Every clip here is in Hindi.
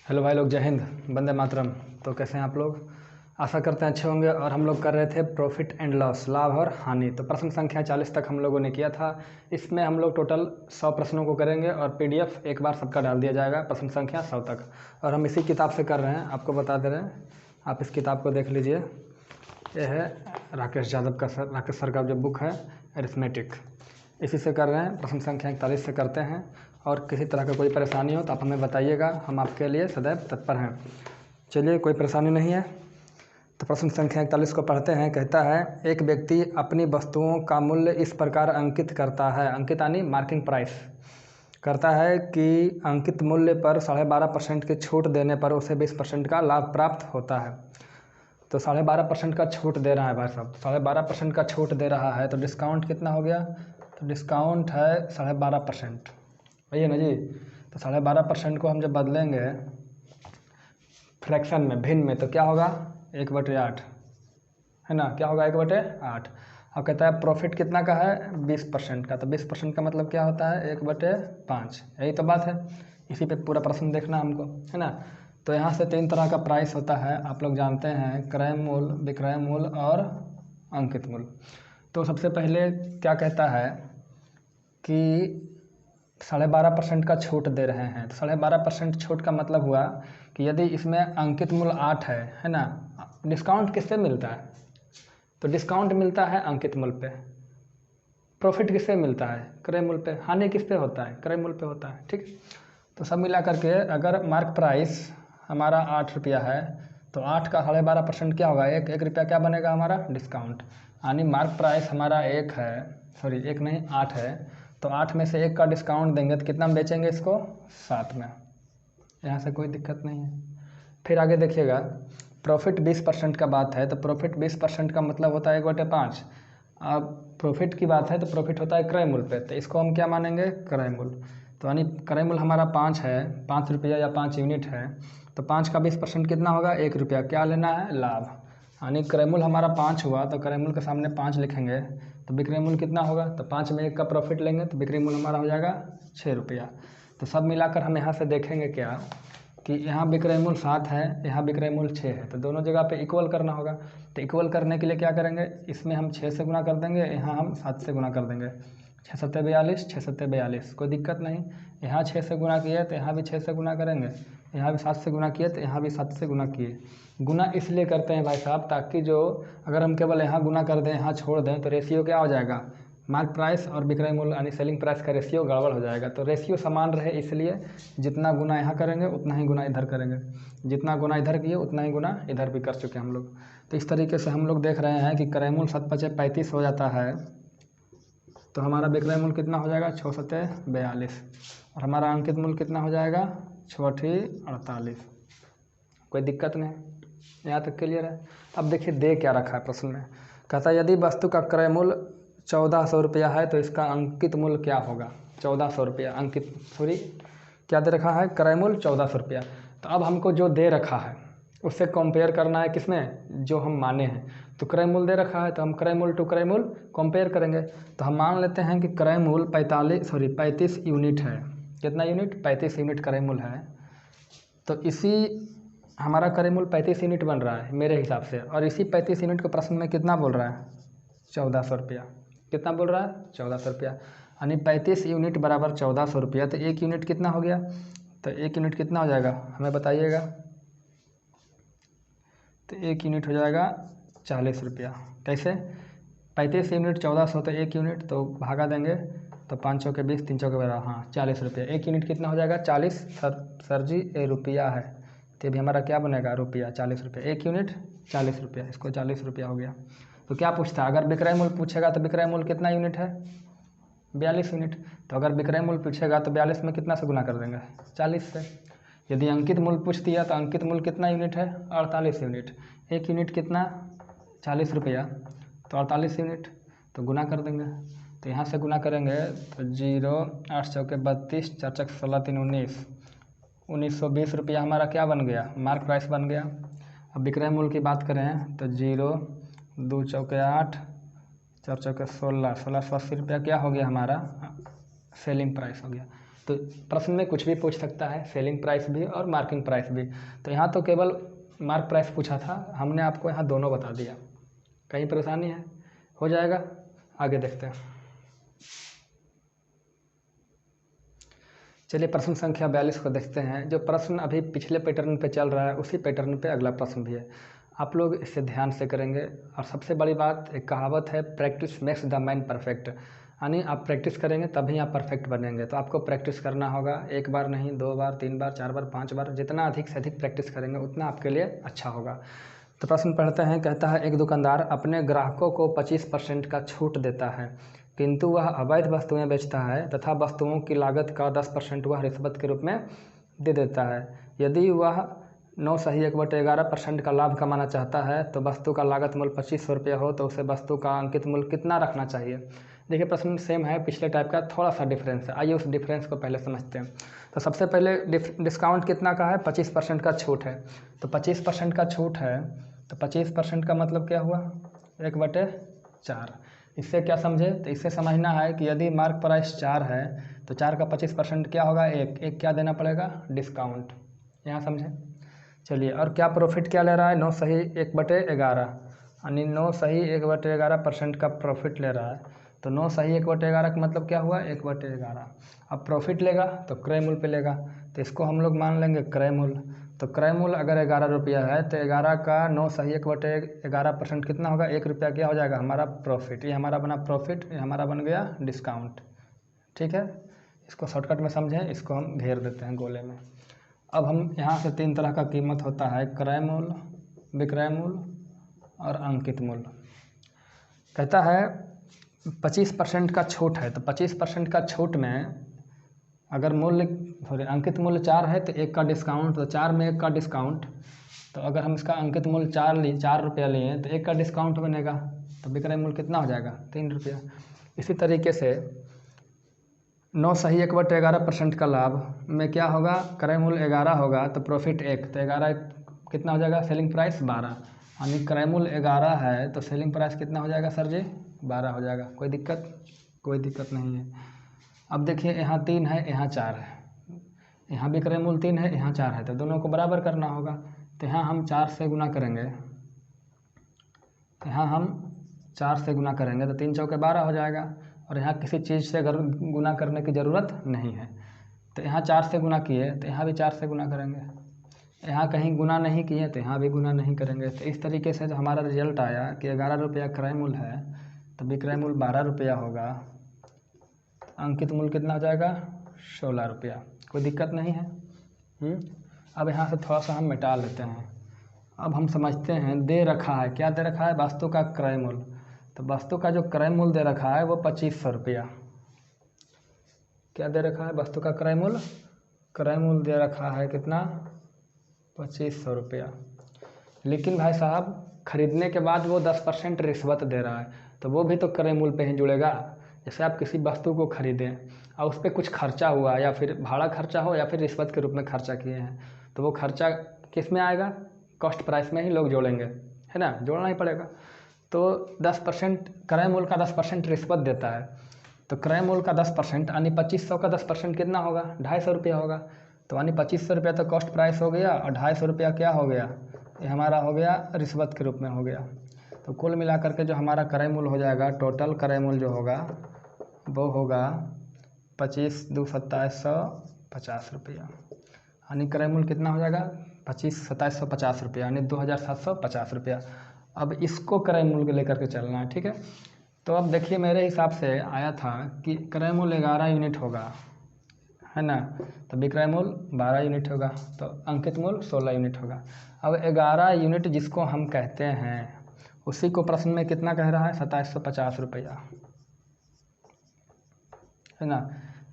हेलो भाई लोग, जय हिंद, वंदे मातरम। तो कैसे हैं आप लोग? आशा करते हैं अच्छे होंगे। और हम लोग कर रहे थे प्रॉफिट एंड लॉस, लाभ और हानि। तो प्रश्न संख्या 40 तक हम लोगों ने किया था। इसमें हम लोग टोटल 100 प्रश्नों को करेंगे और पीडीएफ एक बार सबका डाल दिया जाएगा प्रश्न संख्या 100 तक। और हम इसी किताब से कर रहे हैं, आपको बता दे रहे हैं। आप इस किताब को देख लीजिए। ये है राकेश सर का जो बुक है अरिथमेटिक, इसी से कर रहे हैं। प्रश्न संख्या 41 से करते हैं। और किसी तरह का कोई परेशानी हो तो आप हमें बताइएगा, हम आपके लिए सदैव तत्पर हैं। चलिए, कोई परेशानी नहीं है तो प्रश्न संख्या 41 को पढ़ते हैं। कहता है, एक व्यक्ति अपनी वस्तुओं का मूल्य इस प्रकार अंकित करता है, अंकित यानी मार्किंग प्राइस करता है कि अंकित मूल्य पर 12.5% की छूट देने पर उसे 20% का लाभ प्राप्त होता है। तो 12.5% का छूट दे रहा है भाई साहब, 12.5% का छूट दे रहा है। तो डिस्काउंट कितना हो गया? तो डिस्काउंट है 12.5%, वही है ना जी। तो 12.5% को हम जब बदलेंगे फ्रैक्शन में, भिन्न में, तो क्या होगा? 1/8 है ना। क्या होगा? 1/8। अब कहता है प्रॉफिट कितना का है? 20% का। तो 20% का मतलब क्या होता है? 1/5। यही तो बात है, इसी पे पूरा प्रश्न देखना हमको, है ना। तो यहाँ से 3 तरह का प्राइस होता है, आप लोग जानते हैं, क्रय मूल्य, विक्रय मूल्य और अंकित मूल्य। तो सबसे पहले क्या कहता है कि 12.5% का छूट दे रहे हैं। तो 12.5% छूट का मतलब हुआ कि यदि इसमें अंकित मूल्य 8 है ना। डिस्काउंट किससे मिलता है? तो डिस्काउंट मिलता है अंकित मूल्य पे। प्रॉफिट किससे मिलता है? क्रय मूल्य पे। हानि किस पे होता है? क्रय मूल्य पे होता है। ठीक। तो सब मिला करके अगर मार्क प्राइस हमारा 8 रुपया है तो 8 का 12.5% क्या होगा? 1 रुपया क्या बनेगा हमारा? डिस्काउंट। यानी मार्क प्राइस हमारा 1 है, सॉरी 1 नहीं 8 है, तो 8 में से 1 का डिस्काउंट देंगे तो कितना में बेचेंगे इसको? 7 में। यहाँ से कोई दिक्कत नहीं है। फिर आगे देखिएगा, प्रॉफिट 20% का बात है। तो प्रॉफिट 20% का मतलब होता है 1/5। अब प्रॉफिट की बात है तो प्रॉफिट होता है क्रय मूल्य पे, तो इसको हम क्या मानेंगे? क्रय मूल्य। तो यानी क्रय मूल्य हमारा 5 है, 5 रुपया या 5 यूनिट है। तो 5 का 20% कितना होगा? 1 रुपया। क्या लेना है? लाभ। यानी क्रय मूल्य हमारा 5 हुआ तो क्रय मूल्य के सामने 5 लिखेंगे तो विक्रय मूल्य कितना होगा? तो 5 में 1 का प्रॉफिट लेंगे तो विक्रय मूल्य हमारा हो जाएगा 6 रुपया। तो सब मिलाकर हम यहाँ से देखेंगे क्या कि यहाँ विक्रय मूल्य 7 है, यहाँ विक्रय मूल्य 6 है, तो दोनों जगह पे इक्वल करना होगा। तो इक्वल करने के लिए क्या करेंगे? इसमें हम 6 से गुना कर देंगे, यहाँ हम 7 से गुना कर देंगे। 6 7 42, 6 7 42, कोई दिक्कत नहीं। यहाँ 6 से गुना किए तो यहाँ भी 6 से गुना करेंगे, यहाँ भी 7 से गुना किए तो यहाँ भी 7 से गुना किए। गुना इसलिए करते हैं भाई साहब ताकि जो अगर हम केवल यहाँ गुना कर दें, यहाँ छोड़ दें, तो रेशियो क्या हो जाएगा? मार्क प्राइस और विक्रय मूल्य यानी सेलिंग प्राइस का रेशियो गड़बड़ हो जाएगा। तो रेशियो समान रहे इसलिए जितना गुना यहाँ करेंगे उतना ही गुना इधर करेंगे, जितना गुना इधर किए उतना ही गुना इधर भी कर चुके हम लोग। तो इस तरीके से हम लोग देख रहे हैं कि क्रय मूल्य 7 5 35 हो जाता है, तो हमारा विक्रय मूल्य कितना हो जाएगा? 6 7 42, और हमारा अंकित मूल्य कितना हो जाएगा? 6 8 48। कोई दिक्कत नहीं, यहाँ तक क्लियर है। अब देखिए दे क्या रखा है प्रश्न में। कहता है यदि वस्तु का क्रय मूल्य 1400 रुपया है तो इसका अंकित मूल्य क्या होगा? 1400 रुपया अंकित, सॉरी क्या दे रखा है? क्रय मूल्य 1400 रुपया। तो अब हमको जो दे रखा है उससे कंपेयर करना है, किसमें? जो हम माने हैं। तो क्रय मूल्य दे रखा है तो हम क्रय मूल्य टू क्रय मूल्य कंपेयर करेंगे। तो हम मान लेते हैं कि क्रय मूल्य 35 यूनिट है। कितना यूनिट? 35 यूनिट क्रय मूल्य है। तो इसी हमारा क्रय मूल्य 35 यूनिट बन रहा है मेरे हिसाब से, और इसी 35 यूनिट को प्रश्न में कितना बोल रहा है? 1400 रुपया। कितना बोल रहा है? 1400 रुपया। यानी 35 यूनिट बराबर 1400 रुपया। तो 1 यूनिट कितना हो गया? तो 1 यूनिट कितना हो जाएगा हमें बताइएगा? तो 1 यूनिट हो जाएगा 40 रुपया। कैसे? 35 यूनिट 1400, तो 1 यूनिट तो भागा देंगे तो 5 चौके 20, 3 चौके 12, हाँ 40 रुपया। 1 यूनिट कितना हो जाएगा? 40। सर जी ये रुपया है तो भी हमारा क्या बनेगा? रुपया। 40 रुपया। 1 यूनिट 40 रुपया, इसको 40 रुपया हो गया। तो क्या पूछता है? अगर विक्रय मूल्य पूछेगा तो विक्रय मूल्य कितना यूनिट है? 42 यूनिट। तो अगर विक्रय मूल्य पूछेगा तो 42 में कितना से गुना कर देंगे? 40 से। यदि अंकित मूल्य पूछ दिया तो अंकित मूल्य कितना यूनिट है? 48 यूनिट। 1 यूनिट कितना? 40 रुपया, तो 48 यूनिट, तो गुना कर देंगे। तो यहाँ से गुना करेंगे तो 0 8 चौके 32, 4 चौके 16 3 19, 1920 रुपया हमारा क्या बन गया? मार्क प्राइस बन गया। अब विक्रय मूल्य की बात करें तो 0 2 चौके 8, 4 चौके 16, 1680 रुपया क्या हो गया हमारा? सेलिंग प्राइस हो गया। तो प्रश्न में कुछ भी पूछ सकता है, सेलिंग प्राइस भी और मार्किंग प्राइस भी। तो यहाँ तो केवल मार्क प्राइस पूछा था, हमने आपको यहाँ दोनों बता दिया। कहीं परेशानी है? हो जाएगा। आगे देखते हैं। चलिए प्रश्न संख्या 42 को देखते हैं। जो प्रश्न अभी पिछले पैटर्न पे चल रहा है उसी पैटर्न पे अगला प्रश्न भी है। आप लोग इसे ध्यान से करेंगे। और सबसे बड़ी बात, एक कहावत है, practice makes the man perfect, यानी आप प्रैक्टिस करेंगे तभी आप परफेक्ट बनेंगे। तो आपको प्रैक्टिस करना होगा, एक बार नहीं, 2 बार, 3 बार, 4 बार, 5 बार, जितना अधिक से अधिक प्रैक्टिस करेंगे उतना आपके लिए अच्छा होगा। तो प्रश्न पढ़ते हैं। कहता है, एक दुकानदार अपने ग्राहकों को 25% का छूट देता है, किंतु वह अवैध वस्तुएं बेचता है तथा वस्तुओं की लागत का 10% वह रिश्वत के रूप में दे देता है। यदि वह 9 सही 1/11% का लाभ कमाना चाहता है तो वस्तु का लागत मूल्य 2500 रुपया हो तो उसे वस्तु का अंकित मूल्य कितना रखना चाहिए। देखिए प्रश्न सेम है, पिछले टाइप का थोड़ा सा डिफरेंस है। आइए उस डिफरेंस को पहले समझते हैं। तो सबसे पहले डिस्काउंट कितना का है? 25% का छूट है। तो 25% का छूट है तो 25% का मतलब क्या हुआ? 1/4। इससे क्या समझे? तो इससे समझना है कि यदि मार्क प्राइस 4 है तो 4 का 25% क्या होगा? 1 क्या देना पड़ेगा? डिस्काउंट। यहाँ समझे? चलिए, और क्या प्रॉफिट क्या ले रहा है? 9 सही 1/11, यानी 9 सही 1/11% का प्रॉफिट ले रहा है। तो 9 सही 1/11 का मतलब क्या हुआ? 1/11। अब प्रॉफिट लेगा तो क्रय मूल्य पे लेगा, तो इसको हम लोग मान लेंगे क्रय मूल्य। तो क्रय मूल्य अगर 11 रुपया है तो 11 का 9 सही 1/11% कितना होगा? 1 रुपया क्या हो जाएगा? हमारा प्रॉफिट। ये हमारा बना प्रॉफिट, ये हमारा बन गया डिस्काउंट। ठीक है, इसको शॉर्टकट में समझें, इसको हम घेर देते हैं गोले में। अब हम यहाँ से 3 तरह का कीमत होता है, क्रय मूल्य, विक्रय मूल्य और अंकित मूल्य। कहता है 25% का छूट है, तो 25% का छूट में अगर अंकित मूल्य 4 है तो 1 का डिस्काउंट, तो 4 में 1 का डिस्काउंट। तो अगर हम इसका अंकित मूल्य 4 रुपया लिए तो 1 का डिस्काउंट बनेगा, तो विक्रय मूल्य कितना हो जाएगा? 3 रुपया। इसी तरीके से 9 सही 1/11% का लाभ में क्या होगा? क्रय मूल्य 11 होगा तो प्रॉफिट 1, तो 11 कितना हो जाएगा? सेलिंग प्राइस 12, यानी क्रय मूल्य 11 है तो सेलिंग प्राइस कितना हो जाएगा सर जी? 12 हो जाएगा। कोई दिक्कत? कोई दिक्कत नहीं है। अब देखिए यहाँ 3 है, यहाँ 4 है, यहाँ विक्रय मूल्य 3 है, यहाँ 4 है, तो दोनों को बराबर करना होगा। तो यहाँ हम 4 से गुना करेंगे, यहाँ हम 4 से गुना करेंगे तो 3 चौके 12 हो जाएगा, और यहाँ किसी चीज़ से गुना करने की ज़रूरत नहीं है। तो यहाँ 4 से गुना किए तो यहाँ भी 4 से गुना करेंगे, यहाँ कहीं गुना नहीं किए तो यहाँ भी गुना नहीं करेंगे। तो इस तरीके से जो हमारा रिजल्ट आया कि 11 रुपया क्रय मूल्य है तो विक्रय मूल्य 12 रुपया होगा, अंकित मूल्य कितना हो जाएगा? 16 रुपया। कोई दिक्कत नहीं है। अब यहाँ से थोड़ा सा हम मिटा लेते हैं। अब हम समझते हैं, दे रखा है, क्या दे रखा है? वस्तु का क्रय मूल्य। तो वस्तु का जो क्रय मूल्य दे रखा है वो 2500 रुपया। क्या दे रखा है? वस्तु का क्रय मूल्य, क्रय मूल्य दे रखा है कितना? 2500 रुपया। लेकिन भाई साहब खरीदने के बाद वो 10% रिश्वत दे रहा है, तो वो भी तो क्रय मूल्य पे ही जुड़ेगा। जैसे आप किसी वस्तु को खरीदें और उस पर कुछ खर्चा हुआ, या फिर भाड़ा खर्चा हो या फिर रिश्वत के रूप में खर्चा किए हैं, तो वो खर्चा किस में आएगा? कॉस्ट प्राइस में ही लोग जोड़ेंगे, है ना? जोड़ना ही पड़ेगा। तो 10% क्रय मूल्य का 10% रिश्वत देता है, तो क्रय मूल्य का 10% यानी 2500 का 10% कितना होगा? 250 रुपया होगा। तो यानी 2500 रुपया तो कॉस्ट प्राइस हो गया, और 250 रुपया क्या हो गया? ये हमारा हो गया रिश्वत के रूप में हो गया। तो कुल मिलाकर के जो हमारा क्रय मूल्य हो जाएगा, टोटल क्रय मूल्य जो होगा वो होगा 25,2750 रुपया, यानी क्रय मूल्य कितना हो जाएगा? 25,2750 रुपया, यानी 2,750 रुपया। अब इसको क्रय मूल्य लेकर के चलना है, ठीक है? तो अब देखिए मेरे हिसाब से आया था कि क्रय मूल्य 11 यूनिट होगा, है ना? तो विक्रय मूल्य 12 यूनिट होगा, तो अंकित मूल्य 16 यूनिट होगा। अब 11 यूनिट जिसको हम कहते हैं उसी को प्रश्न में कितना कह रहा है? 2750 रुपया, है ना?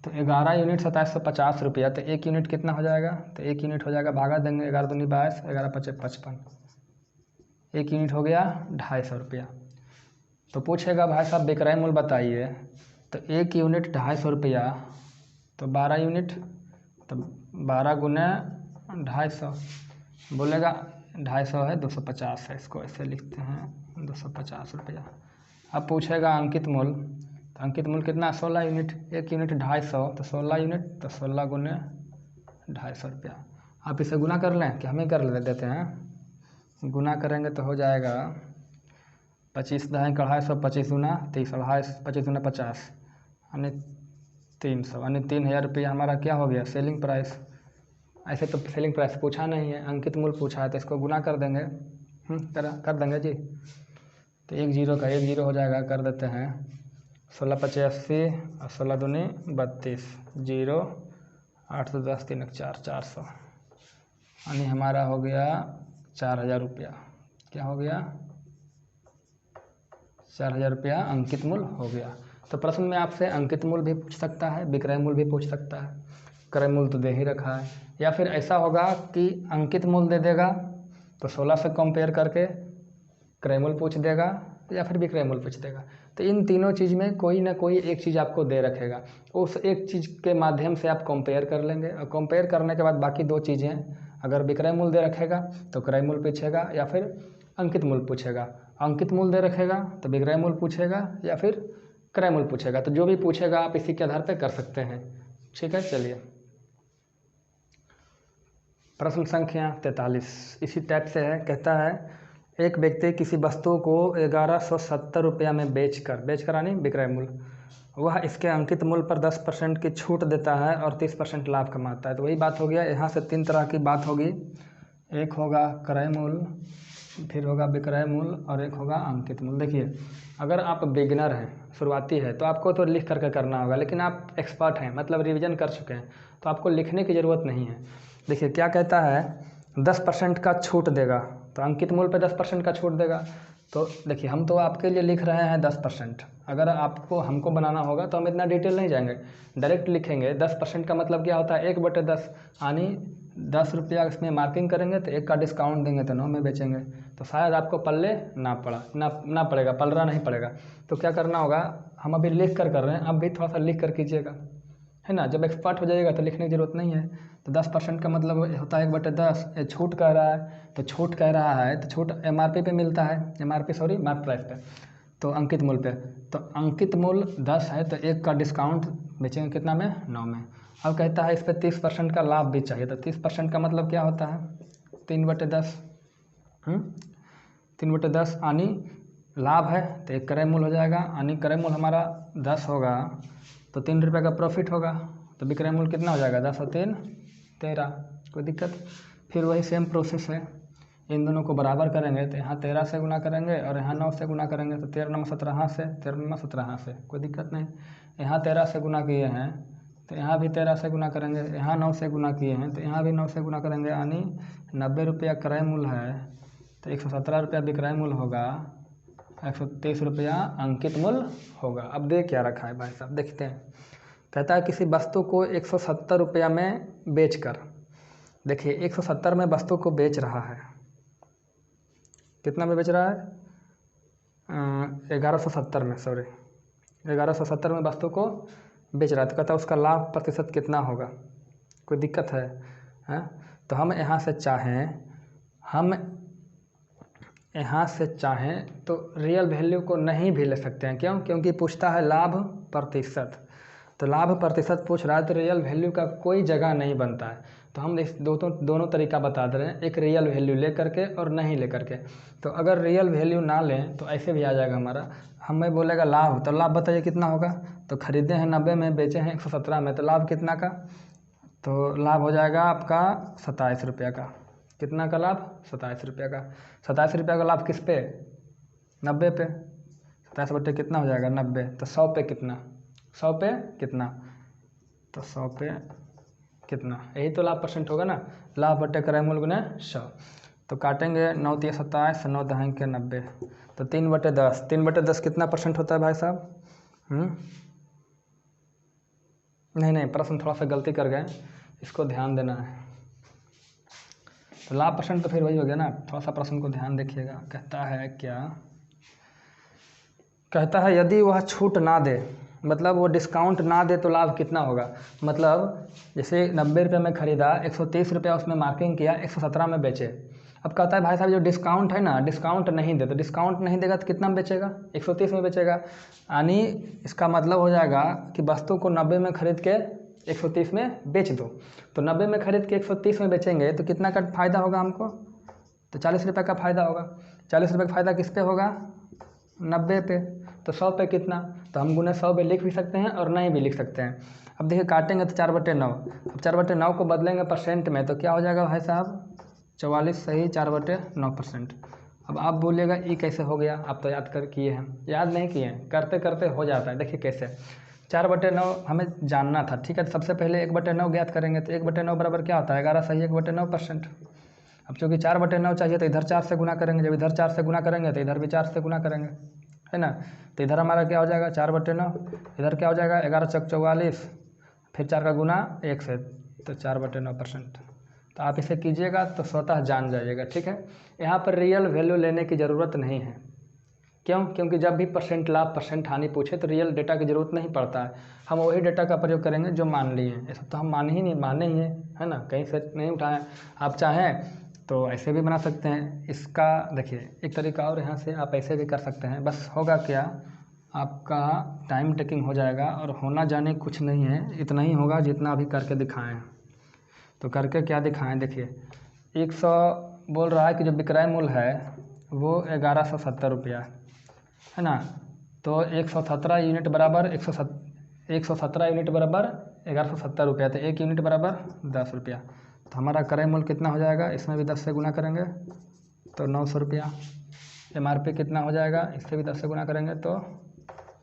तो 11 यूनिट 2750 रुपया, तो 1 यूनिट कितना हो जाएगा? तो 1 यूनिट हो जाएगा, भागा देंगे 11 दूनी 22, 11 पचे 55, 1 यूनिट हो गया 250 रुपया। तो पूछेगा भाई साहब विक्रय मूल्य बताइए, तो 1 यूनिट 250 रुपया, तो 12 यूनिट, तो 12 गुने 250, बोलेगा 250 है 250 है, इसको ऐसे लिखते हैं 250 रुपया। अब पूछेगा अंकित मूल्य, तो अंकित मूल्य कितना 16 यूनिट, 1 यूनिट 250, तो 16 यूनिट तो 16 गुने 250 रुपया। आप इसे गुना कर लें कि हमें कर देते हैं, गुना करेंगे तो हो जाएगा 25 दहाई 250, 25 गुना 30, 25 गुना 50 यानी 300, यानी 3000 रुपया हमारा क्या हो गया सेलिंग प्राइस। ऐसे तो सेलिंग प्राइस पूछा नहीं है, अंकित मूल्य पूछा है, तो इसको गुना कर देंगे, कर देंगे जी। तो 1 जीरो का 1 जीरो हो जाएगा, कर देते हैं 16 पचे 80 और 16 दूनी 32, 0 8 तो 10 3 4, 400, यानी हमारा हो गया 4000 रुपया। क्या हो गया 4000 रुपया अंकित मूल्य हो गया। तो प्रश्न में आपसे अंकित मूल्य भी पूछ सकता है, विक्रय मूल्य भी पूछ सकता है, क्रय मूल्य तो दे ही रखा है। या फिर ऐसा होगा कि अंकित मूल्य दे देगा तो 16 से कंपेयर करके क्रय मूल्य पूछ देगा, या फिर विक्रय मूल्य पूछ देगा। तो इन तीनों चीज़ में कोई ना कोई एक चीज़ आपको दे रखेगा, उस एक चीज़ के माध्यम से आप कंपेयर कर लेंगे, और कंपेयर करने के बाद बाकी 2 चीज़ें अगर विक्रय मूल्य दे रखेगा तो क्रय मूल्य पूछेगा, या फिर अंकित मूल्य पूछेगा। अंकित मूल्य दे रखेगा तो विक्रय मूल्य पूछेगा, या फिर क्रय मूल्य पूछेगा। तो जो भी पूछेगा आप इसी के आधार पर कर सकते हैं। ठीक है, चलिए प्रश्न संख्या 43 इसी टाइप से है। कहता है एक व्यक्ति किसी वस्तु को 1170 रुपया में बेचकर यानी विक्रय मूल्य, वह इसके अंकित मूल्य पर 10% की छूट देता है और 30% लाभ कमाता है। तो वही बात हो गया, यहाँ से 3 तरह की बात होगी। एक होगा क्रय मूल्य, फिर होगा विक्रय मूल्य, और एक होगा अंकित मूल्य। देखिए अगर आप बिगिनर हैं, शुरुआती है, तो आपको तो लिख करके करना होगा, लेकिन आप एक्सपर्ट हैं मतलब रिवीजन कर चुके हैं, तो आपको लिखने की ज़रूरत नहीं है। देखिए क्या कहता है 10% का छूट देगा, तो अंकित मूल्य पे 10% का छूट देगा। तो देखिए हम तो आपके लिए लिख रहे हैं 10%, अगर आपको हमको बनाना होगा तो हम इतना डिटेल नहीं जाएंगे, डायरेक्ट लिखेंगे। 10% का मतलब क्या होता है 1/10, यानी 10 रुपया इसमें मार्किंग करेंगे तो 1 का डिस्काउंट देंगे तो 9 में बेचेंगे। तो शायद आपको पल्ले ना पड़ेगा, पलरा नहीं पड़ेगा। तो क्या करना होगा, हम अभी लिख कर रहे हैं, आप भी थोड़ा सा लिख कर कीजिएगा, है ना। जब एक्सपर्ट हो जाइएगा तो लिखने की ज़रूरत नहीं है। तो 10% का मतलब होता है 1/10। छूट कह रहा है तो छूट कह रहा है तो छूट MRP पे मिलता है, मार्क प्राइस पे, तो अंकित मूल्य पे। तो अंकित मूल्य 10 है तो 1 का डिस्काउंट बेचेंगे कितना में 9 में। अब कहता है इस पर 30% का लाभ भी चाहिए। तो 30% का मतलब क्या होता है 3/10, 3/10 यानी लाभ है तो 1 क्रय मूल्य हो जाएगा, यानी क्रय मूल्य हमारा 10 होगा तो 3 रुपये का प्रॉफिट होगा। तो विक्रय मूल्य कितना हो जाएगा 10 और 3 13, कोई दिक्कत। फिर वही सेम प्रोसेस है, इन दोनों को बराबर करेंगे तो यहाँ 13 से गुना करेंगे और यहाँ 9 से गुना करेंगे, तो 13 9 17 से, 13 9 17 से, कोई दिक्कत नहीं। यहाँ 13 से गुना किए हैं तो यहाँ भी 13 से गुना करेंगे, यहाँ 9 से गुना किए हैं तो यहाँ भी 9 से गुना करेंगे, यानी 90 रुपया क्रय मूल्य है तो 117 रुपया विक्रय मूल्य होगा, 130 रुपया अंकित मूल्य होगा। अब दे क्या रखा है भाई साहब, देखते हैं। कहता है किसी वस्तु को 170 रुपया में बेचकर, देखिए 170 में वस्तु को बेच रहा है, कितना में बेच रहा है 1170 में, 1170 में वस्तु को बेच रहा है। तो कहता है उसका लाभ प्रतिशत कितना होगा, कोई दिक्कत है? तो हम यहाँ से चाहें तो रियल वैल्यू को नहीं भी ले सकते हैं। क्यों? क्योंकि पूछता है लाभ प्रतिशत, तो लाभ प्रतिशत पूछ रहा है तो रियल वैल्यू का कोई जगह नहीं बनता है। तो हम इस दोनों तरीका बता दे रहे हैं, एक रियल वैल्यू ले करके और नहीं ले करके। तो अगर रियल वैल्यू ना लें तो ऐसे भी आ जाएगा हमारा, हमें बोलेगा लाभ, तो लाभ बताइए कितना होगा। तो खरीदे हैं 90 में, बेचे हैं 117 में, तो लाभ कितना का, तो लाभ हो जाएगा आपका 27 रुपये का। कितना का लाभ 27 रुपये का। 27 रुपये का लाभ किस पे 90 पे, 27 बटे कितना हो जाएगा 90, तो 100 पे कितना, 100 पे कितना, तो 100 पे कितना, यही तो लाभ परसेंट होगा ना, लाभ बटे क्रय मूल्य गुने 100। तो काटेंगे 9 3 27, 9 10 के 90, तो 3/10, 3/10 कितना परसेंट होता है भाई साहब? नहीं प्रश्न थोड़ा सा गलती कर गए, इसको ध्यान देना है। तो लाभ परसेंट तो फिर वही हो गया ना, थोड़ा सा प्रश्न को ध्यान देखिएगा। कहता है क्या, कहता है यदि वह छूट ना दे, मतलब वो डिस्काउंट ना दे तो लाभ कितना होगा। मतलब जैसे 90 रुपये में ख़रीदा, 130 रुपया उसमें मार्किंग किया, 117 में बेचे, अब कहता है भाई साहब जो डिस्काउंट है ना, डिस्काउंट नहीं दे, तो डिस्काउंट नहीं देगा तो कितना में बेचेगा, 130 में बेचेगा। यानी इसका मतलब हो जाएगा कि वस्तु को 90 में खरीद के 130 में बेच दो। तो 90 में खरीद के 130 में बेचेंगे तो कितना का फ़ायदा होगा हमको, तो 40 रुपये का फ़ायदा होगा। 40 रुपये का फ़ायदा किस पे होगा, 90 पे। तो 100 पे कितना, तो हम गुने 100 पे लिख भी सकते हैं और नहीं भी लिख सकते हैं। अब देखिए काटेंगे तो 4/9, अब 4/9 को बदलेंगे परसेंट में तो क्या हो जाएगा भाई साहब, 44 सही 4/9%। अब आप बोलिएगा ये कैसे हो गया, आप तो याद कर किए हैं, याद नहीं किए हैं, करते करते हो जाता है। देखिए कैसे, 4/9 हमें जानना था, ठीक है। तो सबसे पहले 1/9 ज्ञात करेंगे, तो 1/9 बराबर क्या होता है, 11 सही 1/9%। अब चूँकि 4/9 चाहिए तो इधर 4 से गुना करेंगे, जब इधर 4 से गुना करेंगे तो इधर भी 4 से गुना करेंगे, है ना। तो इधर हमारा क्या हो जाएगा 4/9, इधर क्या हो जाएगा 11 चौक 44, फिर 4 का गुना 1 से, तो 4/9%। तो आप इसे कीजिएगा तो स्वतः जान जाइएगा, ठीक है। यहाँ पर रियल वैल्यू लेने की ज़रूरत नहीं है, क्यों, क्योंकि जब भी परसेंट लाभ परसेंट हानि पूछे तो रियल डेटा की ज़रूरत नहीं पड़ता है। हम वही डेटा का प्रयोग करेंगे जो मान लिए हैं, ऐसा तो हम माने ही नहीं है ना, कहीं से नहीं उठाएं। आप चाहें तो ऐसे भी बना सकते हैं। इसका देखिए एक तरीका और, यहाँ से आप ऐसे भी कर सकते हैं। बस होगा क्या, आपका टाइम टेकिंग हो जाएगा और होना जाने कुछ नहीं है, इतना ही होगा जितना अभी करके दिखाएं। तो करके क्या दिखाएं, देखिए 100 बोल रहा है कि जो विक्रय मूल्य है वो 1170 रुपया है ना। तो 117 यूनिट बराबर 117 यूनिट बराबर 1170 रुपया, तो 1 यूनिट बराबर 10 रुपया। तो हमारा क्रय मूल्य कितना हो जाएगा, इसमें भी 10 से गुना करेंगे तो 900 रुपया। MRP कितना हो जाएगा, इससे भी 10 से गुना करेंगे तो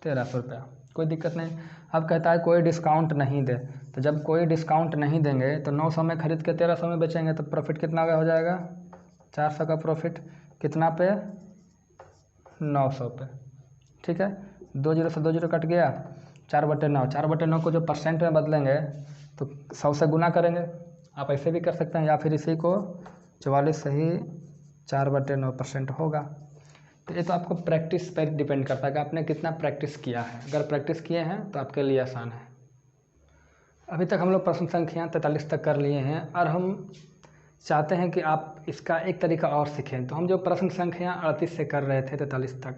1300 रुपया। कोई दिक्कत नहीं। अब कहता है कोई डिस्काउंट नहीं दे, तो जब कोई डिस्काउंट नहीं देंगे तो 900 में खरीद के 1300 में बेचेंगे तो प्रॉफिट कितना हो जाएगा, 400 का प्रॉफिट, कितना पे, 900 पे, ठीक है। 2 जीरो से 2 जीरो कट गया, 4/9, 4/9 को जो परसेंट में बदलेंगे तो 100 से गुना करेंगे। आप ऐसे भी कर सकते हैं या फिर इसी को 44 सही 4/9% होगा। तो ये तो आपको प्रैक्टिस पर डिपेंड करता है कि आपने कितना प्रैक्टिस किया है। अगर प्रैक्टिस किए हैं तो आपके लिए आसान है। अभी तक हम लोग प्रश्न संख्या 43 तक कर लिए हैं और हम चाहते हैं कि आप इसका एक तरीका और सीखें। तो हम जो प्रश्न संख्या 38 से कर रहे थे 43 तक,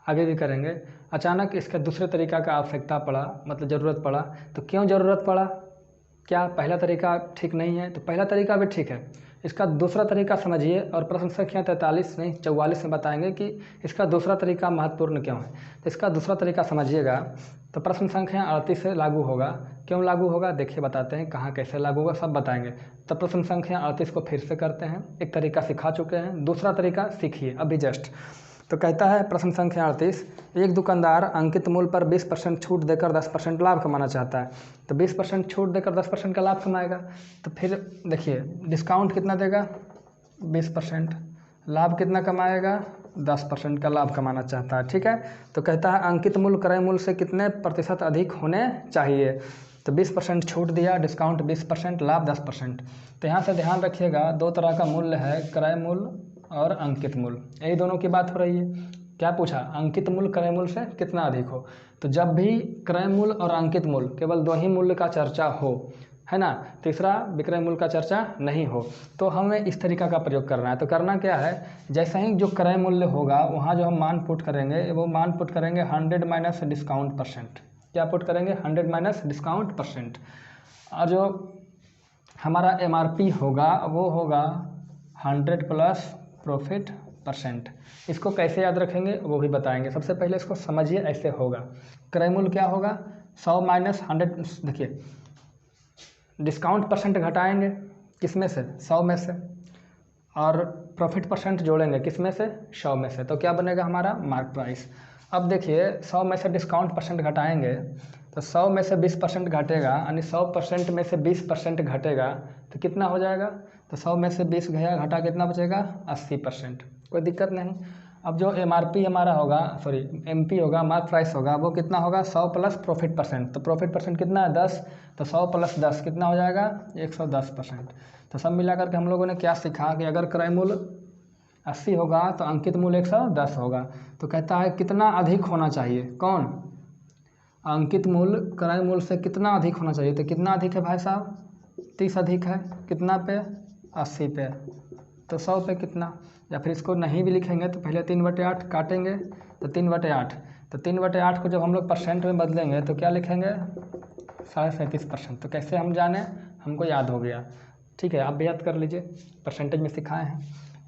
आगे भी करेंगे। अचानक इसका दूसरे तरीका का आवश्यकता पड़ा, मतलब ज़रूरत पड़ा। तो क्यों ज़रूरत पड़ा, क्या पहला तरीका ठीक नहीं है, तो पहला तरीका भी ठीक है, इसका दूसरा तरीका समझिए। और प्रश्न संख्या 43 नहीं 44 में बताएंगे कि इसका दूसरा तरीका महत्वपूर्ण क्यों है। तो इसका दूसरा तरीका समझिएगा तो प्रश्न संख्या 38 से लागू होगा। क्यों लागू होगा, देखिए बताते हैं, कहाँ कैसे लागू होगा सब बताएंगे। तो प्रश्न संख्या 38 को फिर से करते हैं। एक तरीका सिखा चुके हैं, दूसरा तरीका सीखिए अभी जस्ट। तो कहता है प्रश्न संख्या 38, एक दुकानदार अंकित मूल्य पर 20% छूट देकर 10% लाभ कमाना चाहता है। तो 20% छूट देकर 10% का लाभ कमाएगा। तो फिर देखिए डिस्काउंट कितना देगा, 20%, लाभ कितना कमाएगा, 10% का लाभ कमाना चाहता है, ठीक है। तो कहता है अंकित मूल्य क्रय मूल्य से कितने प्रतिशत अधिक होने चाहिए। तो 20% छूट दिया, डिस्काउंट 20%, लाभ 10%। तो यहाँ से ध्यान रखिएगा, दो तरह का मूल्य है, क्रय मूल्य और अंकित मूल्य, यही दोनों की बात हो रही है। क्या पूछा, अंकित मूल्य क्रय मूल्य से कितना अधिक हो। तो जब भी क्रय मूल्य और अंकित मूल्य केवल दो ही मूल्य का चर्चा हो, है ना, तीसरा विक्रय मूल्य का चर्चा नहीं हो, तो हमें इस तरीका का प्रयोग करना है। तो करना क्या है, जैसा ही जो क्रय मूल्य होगा वहाँ जो हम मान पुट करेंगे वो मान पुट करेंगे 100 माइनस डिस्काउंट परसेंट। क्या पुट करेंगे, 100 माइनस डिस्काउंट परसेंट। और जो हमारा MRP होगा वो होगा 100 प्लस प्रॉफिट परसेंट। इसको कैसे याद रखेंगे वो भी बताएंगे। सबसे पहले इसको समझिए, ऐसे होगा, क्रय मूल्य क्या होगा, 100 माइनस 100, देखिए डिस्काउंट परसेंट घटाएंगे किस में से, 100 में से, और प्रॉफिट परसेंट जोड़ेंगे किस में से, 100 में से। तो क्या बनेगा हमारा मार्क प्राइस। अब देखिए 100 में से डिस्काउंट परसेंट घटाएंगे तो 100 में से 20% घटेगा, यानी 100% में से 20% घटेगा तो कितना हो जाएगा, तो 100 में से 20 गया, घटा कितना बचेगा, 80%। कोई दिक्कत नहीं। अब जो MRP हमारा होगा, सॉरी MP होगा, मार्क प्राइस होगा, वो कितना होगा, 100 प्लस प्रॉफिट परसेंट। तो प्रॉफिट परसेंट कितना है, 10, तो 100 प्लस 10 कितना हो जाएगा, 110%। तो सब मिला करके हम लोगों ने क्या सीखा कि अगर क्रय मूल्य 80 होगा तो अंकित मूल्य 110 होगा। तो कहता है कितना अधिक होना चाहिए, कौन, अंकित मूल्य क्रय मूल्य से कितना अधिक होना चाहिए। तो कितना अधिक है भाई साहब, 30 अधिक है, कितना पे, 80 पे। तो 100 पे कितना, या फिर इसको नहीं भी लिखेंगे तो पहले 3/8 काटेंगे तो 3/8, तो 3/8 को जब हम लोग परसेंट में बदलेंगे तो क्या लिखेंगे 37.5%। तो कैसे हम जाने, हमको याद हो गया, ठीक है, आप भी याद कर लीजिए, परसेंटेज में सिखाए हैं।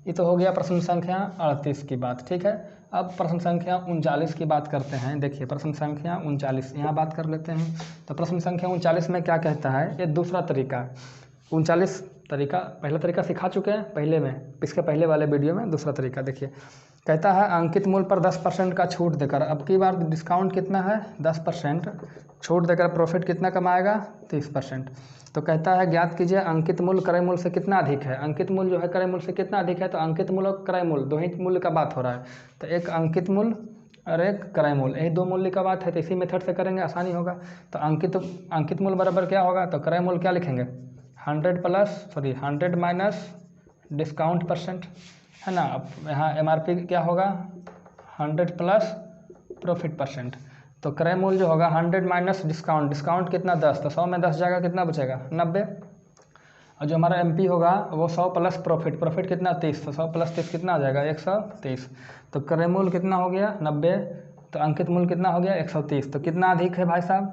ये तो हो गया प्रश्न संख्या 38 की बात, ठीक है। अब प्रश्न संख्या 39 की बात करते हैं। देखिए प्रश्न संख्या 39 यहाँ बात कर लेते हैं। तो प्रश्न संख्या 39 में क्या कहता है, ये दूसरा तरीका है। 39 तरीका, पहला तरीका सिखा चुके हैं पहले में, इसके पहले वाले वीडियो में। दूसरा तरीका देखिए, कहता है अंकित मूल्य पर 10% का छूट देकर, अब की बार डिस्काउंट कितना है 10%, छूट देकर प्रॉफिट कितना कमाएगा 30%। तो कहता है ज्ञात कीजिए अंकित मूल्य क्रय मूल्य से कितना अधिक है। अंकित मूल्य जो है क्रय मूल्य से कितना अधिक है, तो अंकित मूल्य और क्रय मूल्य दो ही मूल्य का बात हो रहा है। तो एक अंकित मूल्य और एक क्रय मूल्य, यही दो मूल्य का बात है, तो इसी मेथड से करेंगे आसानी होगा। तो अंकित मूल्य बराबर क्या होगा, तो क्रय मूल्य क्या लिखेंगे 100 माइनस डिस्काउंट परसेंट, है ना। अब यहाँ MRP क्या होगा 100 प्लस प्रॉफिट परसेंट। तो क्रय मूल्य जो होगा 100 माइनस डिस्काउंट, डिस्काउंट कितना 10, तो 100 में 10 जाएगा कितना बचेगा 90। और जो हमारा MP होगा वो 100 प्लस प्रॉफिट, प्रॉफिट कितना 30, तो 100 प्लस 30 कितना आ जाएगा 130। तो क्रय मूल्य कितना हो गया 90, तो अंकित मूल्य कितना हो गया 130। तो कितना अधिक है भाई साहब,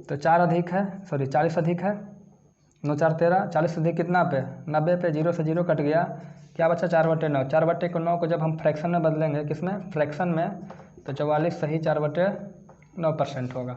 तो 4 अधिक है, सॉरी 40 अधिक है, 9 4 13, 40 अधिक कितना पे 90 पे, 0 से 0 कट गया, क्या बचा 4/9। 4/9 को जब हम फ्रैक्शन में बदलेंगे, किसमें फ्रैक्शन में, तो 44 सही 4/9% होगा।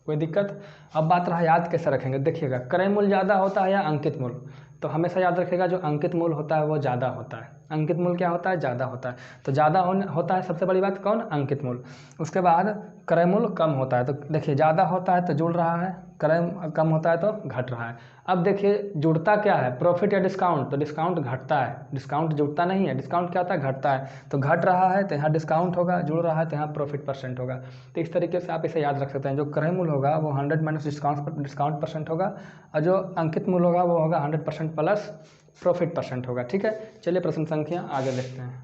कोई दिक्कत। अब बात रहा याद कैसे रखेंगे, देखिएगा क्रय मूल्य ज़्यादा होता है या अंकित मूल्य, तो हमेशा याद रखिएगा जो अंकित मूल्य होता है वो ज़्यादा होता है। अंकित मूल्य क्या होता है ज़्यादा होता है, तो ज़्यादा होता है सबसे बड़ी बात कौन अंकित मूल्य। उसके बाद क्रय मूल्य कम होता है, तो देखिए ज़्यादा होता है तो जुड़ रहा है, क्रय कम होता है तो घट रहा है। अब देखिए जुड़ता क्या है प्रॉफिट या डिस्काउंट, तो डिस्काउंट घटता है, डिस्काउंट जुड़ता नहीं है, डिस्काउंट क्या होता है घटता है। तो घट रहा है तो यहाँ डिस्काउंट होगा, जुड़ रहा है तो यहाँ प्रॉफिट परसेंट होगा। तो इस तरीके से आप इसे याद रख सकते हैं, जो क्रय मूल्य होगा वो 100 माइनस डिस्काउंट परसेंट होगा, और जो अंकित मूल्य होगा वो होगा 100% प्लस प्रॉफिट परसेंट होगा, ठीक है। चलिए प्रश्न संख्या आगे देखते हैं।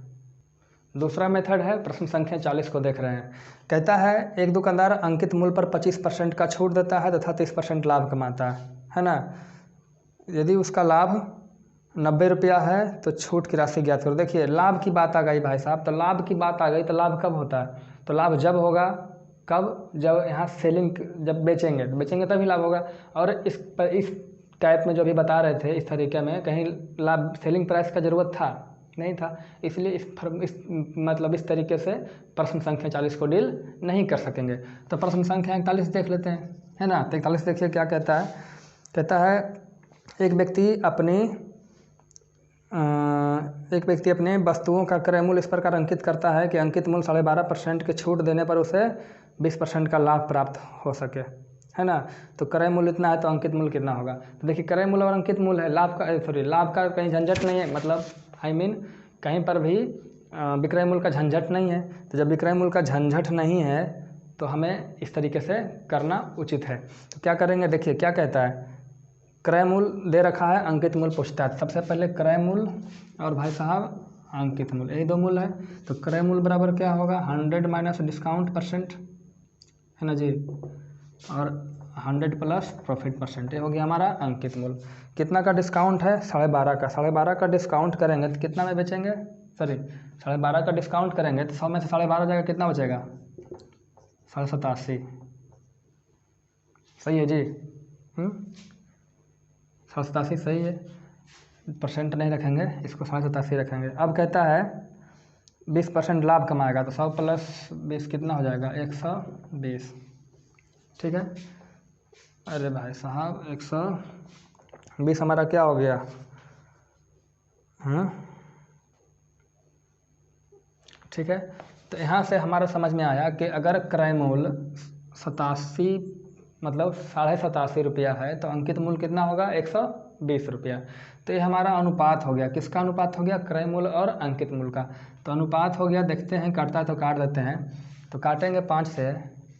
दूसरा मेथड है, प्रश्न संख्या 40 को देख रहे हैं। कहता है एक दुकानदार अंकित मूल्य पर 25% का छूट देता है तथा 30% लाभ कमाता है ना। यदि उसका लाभ 90 रुपया है तो छूट की राशि ज्ञात करो। देखिए लाभ की बात आ गई भाई साहब, तो लाभ की बात आ गई तो लाभ कब होता है, तो लाभ जब होगा कब, जब यहाँ सेलिंग, जब बेचेंगे तभी लाभ होगा। और इस टाइप में जो भी बता रहे थे इस तरीके में कहीं लाभ सेलिंग प्राइस का ज़रूरत था नहीं था, इसलिए इस तरीके से प्रश्न संख्या 40 को डील नहीं कर सकेंगे। तो प्रश्न संख्या 41 देख लेते हैं, है ना। तो 41 देखिए क्या कहता है, कहता है एक व्यक्ति अपने वस्तुओं का क्रय मूल्य इस प्रकार अंकित करता है कि अंकित मूल्य 12.5% के छूट देने पर उसे 20% का लाभ प्राप्त हो सके, है ना। तो क्रय मूल्य इतना है तो अंकित मूल्य कितना होगा, तो देखिए क्रय मूल्य और अंकित मूल्य है, लाभ का कहीं झंझट नहीं है, मतलब कहीं पर भी विक्रय मूल्य का झंझट नहीं है। तो जब विक्रय मूल्य का झंझट नहीं है तो हमें इस तरीके से करना उचित है। तो क्या करेंगे, देखिए क्या कहता है, क्रय मूल्य दे रखा है, अंकित मूल्य पूछता है। सबसे पहले क्रय मूल्य और भाई साहब अंकित मूल्य, यही दो मूल्य है। तो क्रय मूल्य बराबर क्या होगा 100 माइनस डिस्काउंट परसेंट, है ना जी, और 100 प्लस प्रॉफिट परसेंट, ये हो गया हमारा अंकित मूल्य। कितना का डिस्काउंट है 12.5 का, 12.5 का डिस्काउंट करेंगे तो कितना में बेचेंगे, सॉरी 12.5 का डिस्काउंट करेंगे तो 100 में से 12.5 जाएगा, कितना बचेगा 87.5, सही है जी, 87.5 सही है, परसेंट नहीं रखेंगे, इसको 87.5 रखेंगे। अब कहता है 20% लाभ कमाएगा, तो 100 प्लस 20 कितना हो जाएगा 120, ठीक है। अरे भाई साहब 120 हमारा क्या हो गया, ठीक है। तो यहाँ से हमारा समझ में आया कि अगर क्रय मूल्य 87 मतलब 87.5 रुपया है तो अंकित मूल्य कितना होगा 120 रुपया। तो ये हमारा अनुपात हो गया, किसका अनुपात हो गया, क्रय मूल्य और अंकित मूल्य का। तो अनुपात हो गया, देखते हैं कटता है तो काट देते हैं। तो काटेंगे 5 से,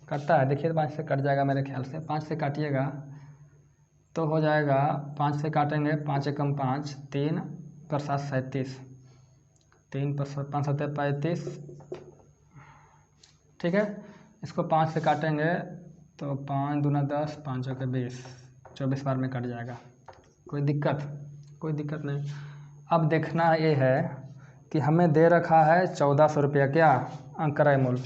कटता है देखिए 5 से कट जाएगा मेरे ख्याल से, 5 से काटिएगा तो हो जाएगा, 5 से काटेंगे 5 एकम 5, 3 पर 7 37, 3 पर 5 7 35, ठीक है। इसको 5 से काटेंगे तो 5 दूना 10, 5 के 20, 24 बार में कट जाएगा, कोई दिक्कत नहीं। अब देखना ये है कि हमें दे रखा है 1400 रुपया क्या क्रय मूल्य,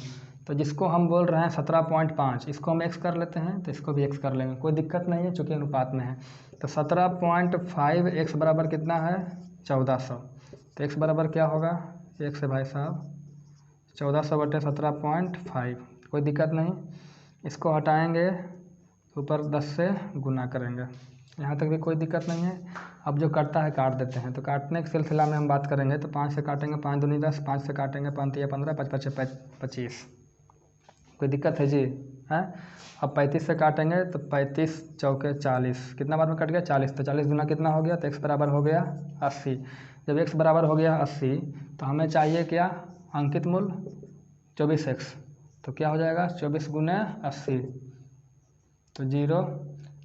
तो जिसको हम बोल रहे हैं 17.5, इसको हम एक्स कर लेते हैं तो इसको भी एक्स कर लेंगे, कोई दिक्कत नहीं है चूँकि अनुपात में है। तो 17.5 एक्स बराबर कितना है 1400, तो एक्स बराबर क्या होगा, एक्स है भाई साहब 1400 बटे 17.5, कोई दिक्कत नहीं। इसको हटाएंगे ऊपर 10 से गुना करेंगे, यहाँ तक भी कोई दिक्कत नहीं है। अब जो कटता है काट देते हैं, तो काटने के सिलसिला में हम बात करेंगे तो 5 से काटेंगे 5 दूनी 10, 5 से काटेंगे 5 तिया 15, 5 5 25, कोई दिक्कत है जी है। अब 35 से काटेंगे तो 35 चौके 40, कितना बार में कट गया 40, तो 40 गुना कितना हो गया, तो एक्स बराबर हो गया 80। जब एक्स बराबर हो गया 80 तो हमें चाहिए क्या अंकित मूल्य 24x, तो क्या हो जाएगा 24 गुने 80, तो 0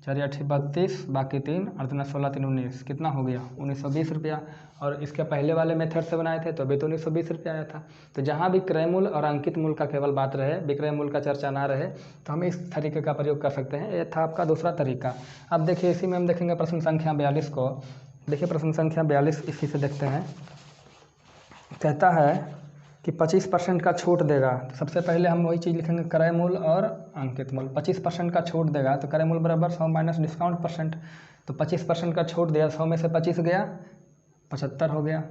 4 8 32, बाकी 3 और 3 16 3 19, कितना हो गया 1920 रुपया। और इसके पहले वाले मेथड से बनाए थे तो अभी तो 1920 रुपया आया था। तो जहाँ भी क्रय मूल्य और अंकित मूल्य का केवल बात रहे, विक्रय मूल्य का चर्चा ना रहे, तो हम इस तरीके का प्रयोग कर सकते हैं। ये था आपका दूसरा तरीका। अब देखिए इसी में हम देखेंगे प्रश्न संख्या 42 को। देखिए प्रश्न संख्या 42 इसी से देखते हैं। कहता है कि 25% का छूट देगा, तो सबसे पहले हम वही चीज़ लिखेंगे क्रय मूल्य और अंकित मूल्य। 25% का छूट देगा तो क्रय मूल्य बराबर 100 माइनस डिस्काउंट परसेंट, तो 25% का छूट दिया, 100 में से 25 गया 75 हो गया।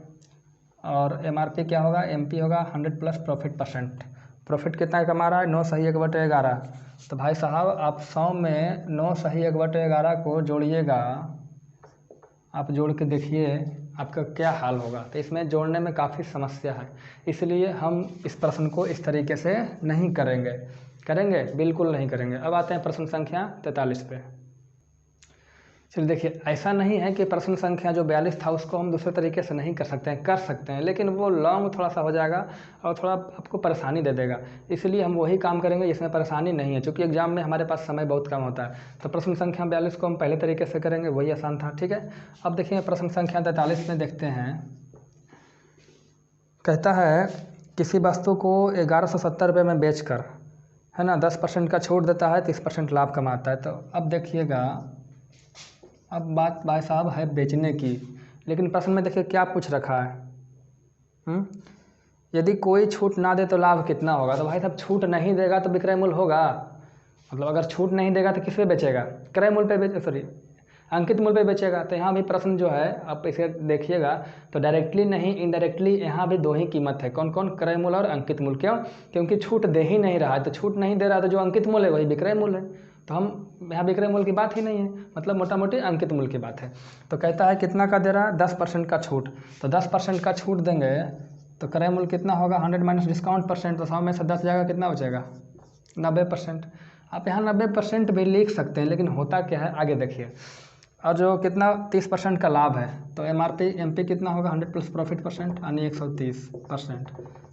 और MRP क्या होगा, MP होगा 100 प्लस प्रॉफिट परसेंट। प्रॉफिट कितना कमा रहा है 9 सही 1/11, तो भाई साहब आप 100 में 9 सही 1/11 को जोड़िएगा, आप जोड़ के देखिए आपका क्या हाल होगा। तो इसमें जोड़ने में काफ़ी समस्या है, इसलिए हम इस प्रश्न को इस तरीके से नहीं करेंगे बिल्कुल नहीं करेंगे। अब आते हैं प्रश्न संख्या 43 पे। चलिए देखिए, ऐसा नहीं है कि प्रश्न संख्या जो 42 था उसको हम दूसरे तरीके से नहीं कर सकते हैं, लेकिन वो लॉन्ग थोड़ा सा हो जाएगा और थोड़ा आपको परेशानी दे देगा, इसलिए हम वही काम करेंगे जिसमें परेशानी नहीं है। चूँकि एग्जाम में हमारे पास समय बहुत कम होता है, तो प्रश्न संख्या 42 को हम पहले तरीके से करेंगे, वही आसान था। ठीक है, अब देखिए प्रश्न संख्या 43 में देखते हैं। कहता है किसी वस्तु को 1170 रुपये में बेचकर, है ना, 10% का छूट देता है, 30% लाभ कमाता है। तो अब देखिएगा, अब बात भाई साहब है बेचने की, लेकिन प्रश्न में देखिए क्या पूछ रखा है। यदि कोई छूट ना दे तो लाभ कितना होगा, तो भाई साहब छूट नहीं देगा तो विक्रय मूल्य होगा, मतलब अगर छूट नहीं देगा तो किस पे बेचेगा, क्रय मूल्य पे अंकित मूल्य पे बेचेगा। तो यहाँ भी प्रश्न जो है आप इसे देखिएगा तो डायरेक्टली नहीं इनडायरेक्टली यहाँ भी दो ही कीमत है, कौन कौन, क्रय मूल्य और अंकित मूल्य। क्यों, क्योंकि छूट दे ही नहीं रहा है, तो छूट नहीं दे रहा है तो जो अंकित मूल्य है वही विक्रय मूल्य है, तो हम यहाँ विक्रय मूल्य की बात ही नहीं है, मतलब मोटा मोटी अंकित मूल्य की बात है। तो कहता है कितना का दे रहा है 10% का छूट, तो 10% का छूट देंगे तो क्रय मूल्य कितना होगा 100 माइनस डिस्काउंट परसेंट, तो 100 में से 10 जाएगा, कितना बचेगा 90%। आप यहाँ 90% भी लिख सकते हैं, लेकिन होता क्या है आगे देखिए। और जो कितना 30% का लाभ है, तो MP कितना होगा 100 प्लस प्रॉफिट परसेंट यानी 130%।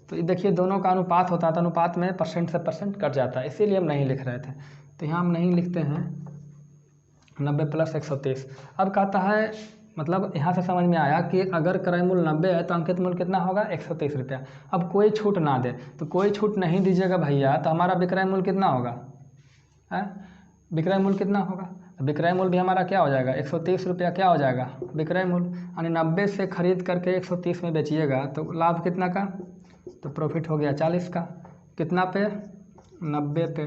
तो ये देखिए दोनों का अनुपात होता है, तो अनुपात में परसेंट से परसेंट कट जाता है, इसीलिए हम नहीं लिख रहे थे। तो यहाँ हम नहीं लिखते हैं 90 प्लस 130। अब कहता है, मतलब यहाँ से समझ में आया कि अगर क्रय मूल्य 90 है तो अंकित मूल्य कितना होगा 130 रुपया। अब कोई छूट ना दे, तो कोई छूट नहीं दीजिएगा भैया, तो हमारा विक्रय मूल्य कितना होगा, है विक्रय मूल्य कितना होगा, विक्रय मूल्य भी हमारा क्या हो जाएगा 130 रुपया, क्या हो जाएगा विक्रय मूल्य, यानी 90 से खरीद करके 130 में बेचिएगा तो लाभ कितना का, तो प्रॉफिट हो गया 40 का, कितना पे 90 पे,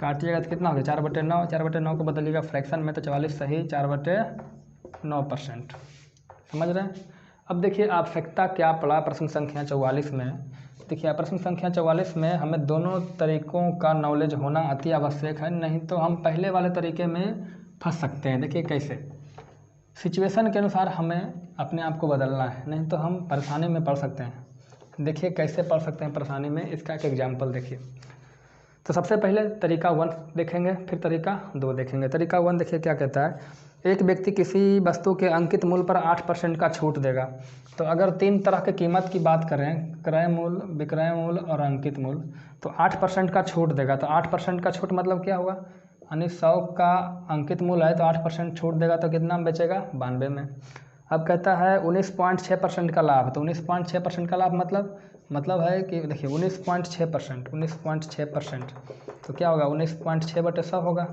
काटिएगा तो कितना हो गया 4/9, 4/9 को बदलिएगा फ्रैक्शन में तो 44 सही 4/9%। समझ रहे हैं। अब देखिए आवश्यकता क्या पड़ा प्रश्न संख्या 44 में। देखिए प्रश्न संख्या 44 में हमें दोनों तरीकों का नॉलेज होना अति आवश्यक है, नहीं तो हम पहले वाले तरीके में फंस सकते हैं। देखिए कैसे, सिचुएशन के अनुसार हमें अपने आप को बदलना है, नहीं तो हम परेशानी में पड़ सकते हैं। देखिए कैसे पड़ सकते हैं परेशानी में, इसका एक एग्जाम्पल देखिए। तो सबसे पहले तरीका 1 देखेंगे, फिर तरीका 2 देखेंगे। तरीका 1 देखिए क्या कहता है, एक व्यक्ति किसी वस्तु के अंकित मूल्य पर 8% का छूट देगा। तो अगर 3 तरह के कीमत की बात करें, क्रय मूल्य, विक्रय मूल्य और अंकित मूल्य, तो 8% का छूट देगा। तो 8% का छूट मतलब क्या हुआ, यानी 100 का अंकित मूल्य है तो 8% छूट देगा तो कितना में बेचेगा 92 में। अब कहता है 19.6% का लाभ, तो 19.6% का लाभ मतलब है कि देखिए 19.6%, तो क्या होगा 19.6/100 होगा,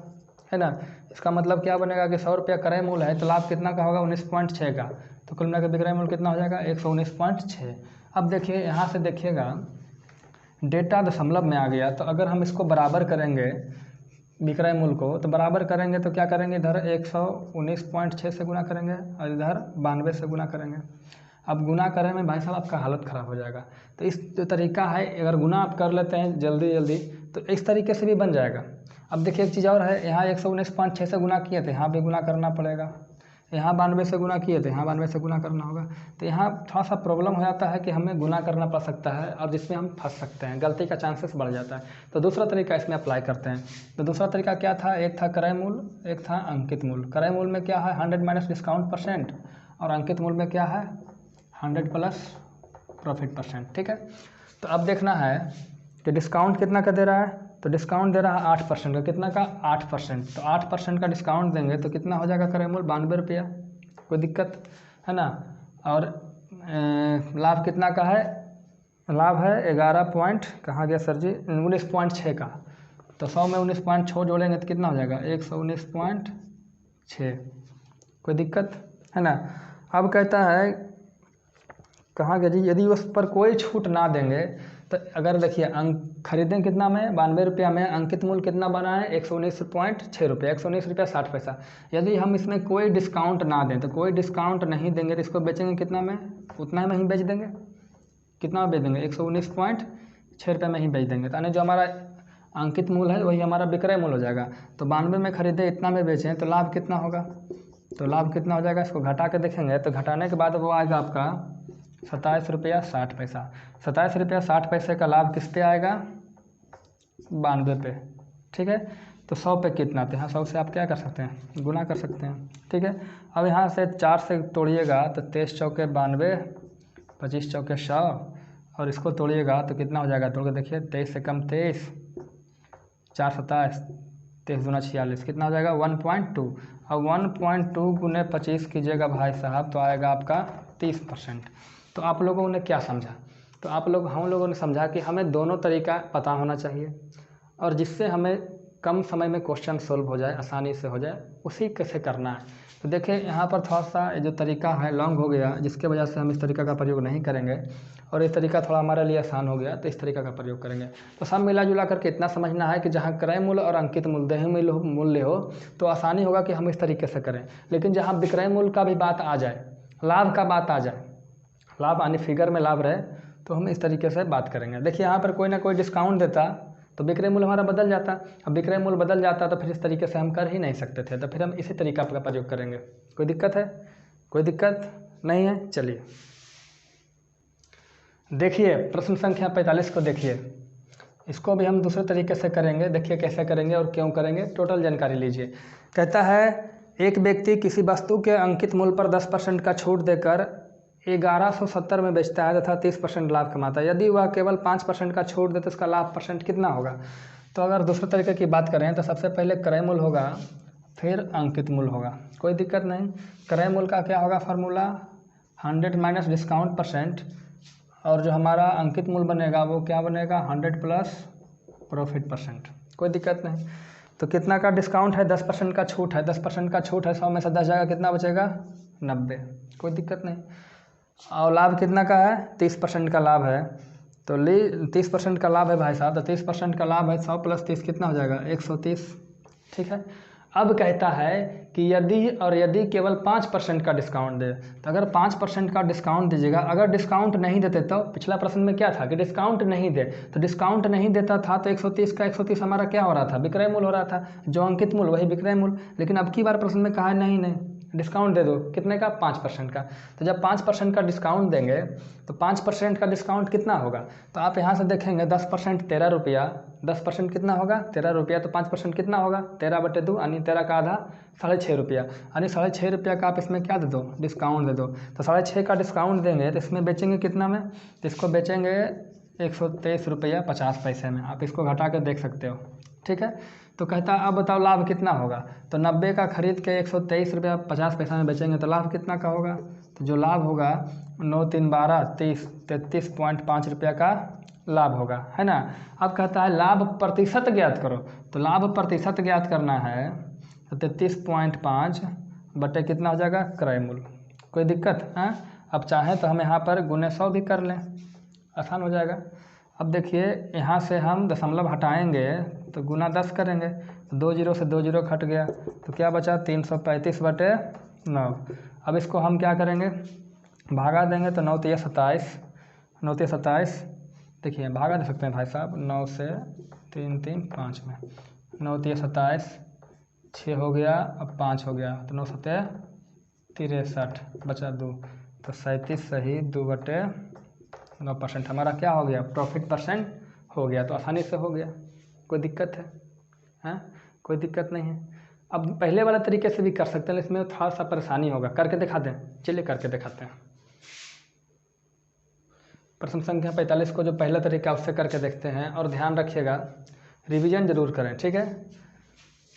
है ना। इसका मतलब क्या बनेगा कि 100 रुपया क्रय मूल्य है तो लाभ कितना का होगा 19.6 का, तो कुल मिलाकर विक्रय मूल्य कितना हो जाएगा 119.6। अब देखिए यहाँ से देखिएगा डेटा दशमलव में आ गया, तो अगर हम इसको बराबर करेंगे विक्रय मूल्य को, तो बराबर करेंगे तो क्या करेंगे, इधर 119.6 से गुना करेंगे और इधर 92 से गुना करेंगे। अब गुना करने में भाई साहब आपका हालत ख़राब हो जाएगा। तो इस जो तरीका है, अगर गुना आप कर लेते हैं जल्दी जल्दी तो इस तरीके से भी बन जाएगा। अब देखिए एक चीज़ और है, यहाँ 119.6 से गुना किए थे, यहाँ भी गुना करना पड़ेगा, यहाँ 92 से गुना किए थे, यहाँ 92 से गुना करना होगा। तो यहाँ थोड़ा सा प्रॉब्लम हो जाता है कि हमें गुना करना पड़ सकता है और जिसमें हम फंस सकते हैं, गलती का चांसेस बढ़ जाता है। तो दूसरा तरीका इसमें अप्लाई करते हैं। तो दूसरा तरीका क्या था, एक था क्रय मूल्य, एक था अंकित मूल्य। क्रय मूल्य में क्या है 100 माइनस डिस्काउंट परसेंट, और अंकित मूल्य में क्या है 100 प्लस प्रॉफिट परसेंट। ठीक है, तो अब देखना है कि डिस्काउंट कितना का दे रहा है, तो डिस्काउंट दे रहा है 8% का, कितना का 8%। तो 8% का डिस्काउंट देंगे तो कितना हो जाएगा क्रय मूल्य 92 रुपया, कोई दिक्कत है ना। और लाभ कितना का है, लाभ है 11 पॉइंट कहाँ गया सर जी 19.6 का, तो 100 में 19.6 जोड़ेंगे तो कितना हो जाएगा 119.6, कोई दिक्कत है ना। अब कहता है कहाँ गया जी, यदि उस पर कोई छूट ना देंगे तो अगर देखिए खरीदें कितना में 92 रुपया में, अंकित मूल्य कितना बना है 119.6 रुपया, 119 रुपया 60 पैसा। यदि हम इसमें कोई डिस्काउंट ना दें, तो कोई डिस्काउंट नहीं देंगे तो इसको बेचेंगे कितना में, उतना में ही बेच देंगे, कितना में बेच देंगे 119.6 रुपये में ही बेच देंगे। यानी जो हमारा अंकित मूल्य है वही हमारा विक्रय मूल्य हो जाएगा। तो 92 में खरीदे इतना में बेचें तो लाभ कितना होगा, तो लाभ कितना हो जाएगा, इसको घटा के देखेंगे तो घटाने के बाद वो आएगा आपका 27 रुपया 60 पैसा। 27 रुपया 60 पैसे का लाभ किस पे आएगा 92 पे। ठीक है, तो 100 पे कितना थे, हाँ 100 से आप क्या कर सकते हैं गुना कर सकते हैं। ठीक है, अब यहाँ से 4 से तोड़िएगा तो 23 चौके 92, 25 चौके 100, और इसको तोड़िएगा तो कितना हो जाएगा, तोड़ के देखिए 23 से कम 23, 4 27, 23 दूना 46, कितना हो जाएगा 1.2। अब 1.2 गुने 25 कीजिएगा भाई साहब तो आएगा आपका 30%। तो आप लोगों ने क्या समझा, तो हम लोगों ने समझा कि हमें दोनों तरीका पता होना चाहिए और जिससे हमें कम समय में क्वेश्चन सोल्व हो जाए, आसानी से हो जाए, उसी कैसे करना है। तो देखिए यहाँ पर थोड़ा सा जो तरीका है लॉन्ग हो गया, जिसके वजह से हम इस तरीका का प्रयोग नहीं करेंगे, और इस तरीका थोड़ा हमारे लिए आसान हो गया तो इस तरीका का प्रयोग करेंगे। तो सब मिला जुला करके इतना समझना है कि जहाँ क्रय मूल्य और अंकित मूल्य हो तो आसानी होगा कि हम इस तरीके से करें। लेकिन जहाँ विक्रय मूल्य का भी बात आ जाए, लाभ का बात आ जाए, लाभ यानी फिगर में लाभ रहे, तो हम इस तरीके से बात करेंगे। देखिए यहाँ पर कोई ना कोई डिस्काउंट देता तो विक्रय मूल्य हमारा बदल जाता। अब विक्रय मूल्य बदल जाता तो फिर इस तरीके से हम कर ही नहीं सकते थे, तो फिर हम इसी तरीका का प्रयोग करेंगे। कोई दिक्कत है, कोई दिक्कत नहीं है। चलिए देखिए प्रश्न संख्या 45 को देखिए, इसको भी हम दूसरे तरीके से करेंगे। देखिए कैसे करेंगे और क्यों करेंगे, टोटल जानकारी लीजिए। कहता है एक व्यक्ति किसी वस्तु के अंकित मूल्य पर 10% का छूट देकर 1170 में बेचता है तथा 30% लाभ कमाता है। यदि वह केवल 5% का छूट दे तो उसका लाभ परसेंट कितना होगा। तो अगर दूसरे तरीके की बात करें तो सबसे पहले क्रय मूल्य होगा, फिर अंकित मूल्य होगा, कोई दिक्कत नहीं। क्रय मूल्य का क्या होगा फार्मूला 100 माइनस डिस्काउंट परसेंट, और जो हमारा अंकित मूल्य बनेगा वो क्या बनेगा 100 प्लस प्रॉफिट परसेंट, कोई दिक्कत नहीं। तो कितना का डिस्काउंट है 10% का छूट है, 10% का छूट है, 100 में से 10 जाएगा कितना बचेगा 90, कोई दिक्कत नहीं। और लाभ कितना का है 30% का लाभ है, तो 30% का लाभ है भाई साहब, तो 30% का लाभ है 100 प्लस 30 कितना हो जाएगा 130। ठीक है, अब कहता है कि यदि केवल 5% का डिस्काउंट दे, तो अगर 5% का डिस्काउंट दीजिएगा, अगर डिस्काउंट नहीं देते तो पिछला प्रश्न में क्या था कि डिस्काउंट नहीं दे, तो डिस्काउंट नहीं देता था तो 130 का 130 हमारा क्या हो रहा था विक्रय मूल्य हो रहा था, जो अंकित मूल्य वही विक्रय मूल्य। लेकिन अब की बार प्रश्न में कहा है नहीं डिस्काउंट दे दो, कितने का 5% का। तो जब 5% का डिस्काउंट देंगे तो 5% का डिस्काउंट कितना होगा, तो आप यहाँ से देखेंगे 10% 13 रुपया, 10% कितना होगा 13 रुपया, तो 5% कितना होगा 13/2 यानी 13 का आधा 6.5 रुपया, यानी 6.5 रुपया का आप इसमें क्या दे दो डिस्काउंट दे दो। तो 6.5 का डिस्काउंट देंगे तो इसमें बेचेंगे कितना में, तो इसको बेचेंगे 123 रुपया 50 पैसे में, आप इसको घटा कर देख सकते हो। ठीक है, तो कहता है अब बताओ लाभ कितना होगा, तो 90 का खरीद के 123 रुपया 50 पैसा में बेचेंगे तो लाभ कितना का होगा, तो जो लाभ होगा 9 3 12 30 33.5 रुपया का लाभ होगा, है ना। अब कहता है लाभ प्रतिशत ज्ञात करो, तो लाभ प्रतिशत ज्ञात करना है तो 33.5 बटे कितना हो जाएगा क्रय मूल्य। कोई दिक्कत है? अब चाहें तो हम यहाँ पर गुने 100 भी कर लें, आसान हो जाएगा। अब देखिए यहाँ से हम दशमलव हटाएंगे तो गुना 10 करेंगे, तो 2 जीरो से 2 जीरो कट गया, तो क्या बचा 335 बटे 9। अब इसको हम क्या करेंगे, भागा देंगे तो 9 तिया 27, 9 तिया 27, देखिए भागा दे सकते हैं भाई साहब, 9 से 3 3 5 में, 9 तिया 27, 6 हो गया, अब 5 हो गया, तो 9 सत्या 63, बचा 2, तो 37 सही 2 बटे 9% हमारा क्या हो गया, प्रॉफिट परसेंट हो गया। तो आसानी से हो गया, कोई दिक्कत है? हैं? कोई दिक्कत नहीं है। अब पहले वाला तरीके से भी कर सकते हैं, इसमें थोड़ा सा परेशानी होगा, करके दिखा दें, चलिए करके दिखाते हैं। प्रश्न संख्या 45 को जो पहला तरीका उससे करके देखते हैं, और ध्यान रखिएगा रिवीजन जरूर करें, ठीक है।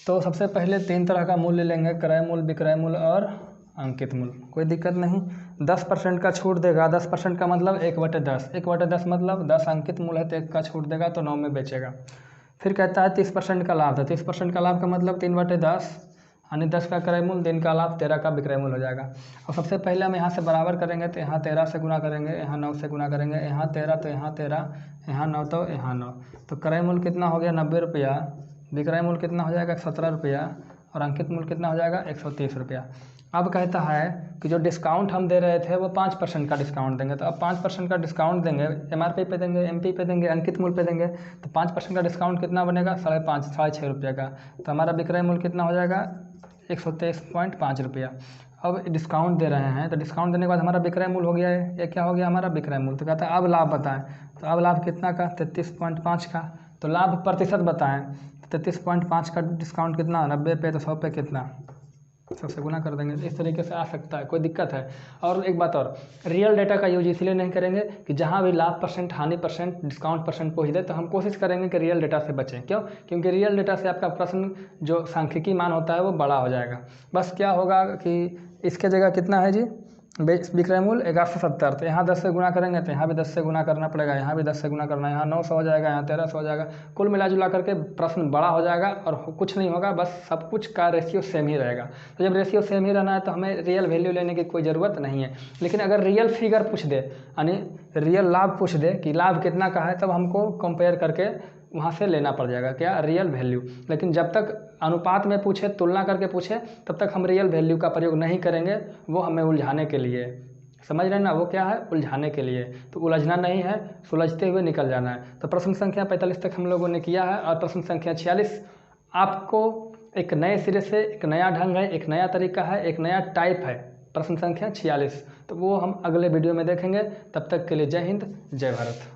तो सबसे पहले 3 तरह का मूल्य लेंगे, क्रय मूल्य, विक्रय मूल्य और अंकित मूल्य। कोई दिक्कत नहीं। 10% का छूट देगा, 10% का मतलब 1/10, 1/10 मतलब 10 अंकित मूल्य है तो 1 का छूट देगा तो 9 में बेचेगा। फिर कहता है 30% का लाभ है, 30% का लाभ का मतलब 3/10, यानी 10 का क्रय मूल्य, 3 का लाभ, 13 का विक्रय मूल्य हो जाएगा। और सबसे पहले हम यहाँ से बराबर करेंगे, तो यहाँ 13 से गुना करेंगे, यहाँ 9 से गुना करेंगे, यहाँ 13 तो यहाँ 13, यहाँ 9 तो यहाँ 9, तो क्रय मूल्य कितना हो गया 90 रुपया, विक्रय मूल्य कितना हो जाएगा 117 रुपया, और अंकित मूल्य कितना हो जाएगा 130 रुपया। अब कहता है कि जो डिस्काउंट हम दे रहे थे वो 5% का डिस्काउंट देंगे, तो अब 5% का डिस्काउंट देंगे, MRP पे देंगे, MP पे देंगे, अंकित मूल्य पे देंगे, तो 5% का डिस्काउंट कितना बनेगा 5.5, 6.5 रुपये का, तो हमारा विक्रय मूल्य कितना हो जाएगा 123.5 रुपया। अब डिस्काउंट दे रहे हैं, तो डिस्काउंट देने के बाद हमारा विक्रय मूल्य हो गया है, ये क्या हो गया हमारा विक्रय मूल्य। तो कहता है अब लाभ बताएं, तो अब लाभ कितना का 33.5 का, तो लाभ प्रतिशत बताएं, 33.5 का डिस्काउंट कितना 90 पे, तो 100 पे कितना, 100 से गुना कर देंगे। इस तरीके से आ सकता है, कोई दिक्कत है? और एक बात और, रियल डेटा का यूज इसलिए नहीं करेंगे कि जहाँ भी लाभ परसेंट, हानि परसेंट, डिस्काउंट परसेंट पहुँच दे, तो हम कोशिश करेंगे कि रियल डेटा से बचें। क्यों? क्योंकि रियल डेटा से आपका प्रश्न जो सांख्यिकी मान होता है वो बड़ा हो जाएगा। बस क्या होगा कि इसके जगह कितना है जी विक्रय मूल्य 1170, तो यहाँ 10 से गुना करेंगे तो यहाँ भी 10 से गुना करना पड़ेगा, यहाँ भी 10 से गुना करना है, यहाँ 900 हो जाएगा, यहाँ 1300 हो जाएगा, कुल मिला जुला करके प्रश्न बड़ा हो जाएगा और कुछ नहीं होगा, बस सब कुछ का रेशियो सेम ही रहेगा। तो जब रेशियो सेम ही रहना है तो हमें रियल वैल्यू लेने की कोई ज़रूरत नहीं है। लेकिन अगर रियल फिगर पूछ दे, यानी रियल लाभ पूछ दे कि लाभ कितना का है, तब हमको कंपेयर करके वहाँ से लेना पड़ जाएगा क्या, रियल वैल्यू। लेकिन जब तक अनुपात में पूछे, तुलना करके पूछे, तब तक हम रियल वैल्यू का प्रयोग नहीं करेंगे, वो हमें उलझाने के लिए, समझ रहे हैं ना, वो क्या है उलझाने के लिए। तो उलझना नहीं है, सुलझते हुए निकल जाना है। तो प्रश्न संख्या 45 तक हम लोगों ने किया है, और प्रश्न संख्या 46 आपको एक नए सिरे से, एक नया ढंग है, एक नया तरीका है, एक नया टाइप है, प्रश्न संख्या 46, तो वो हम अगले वीडियो में देखेंगे। तब तक के लिए जय हिंद, जय भारत।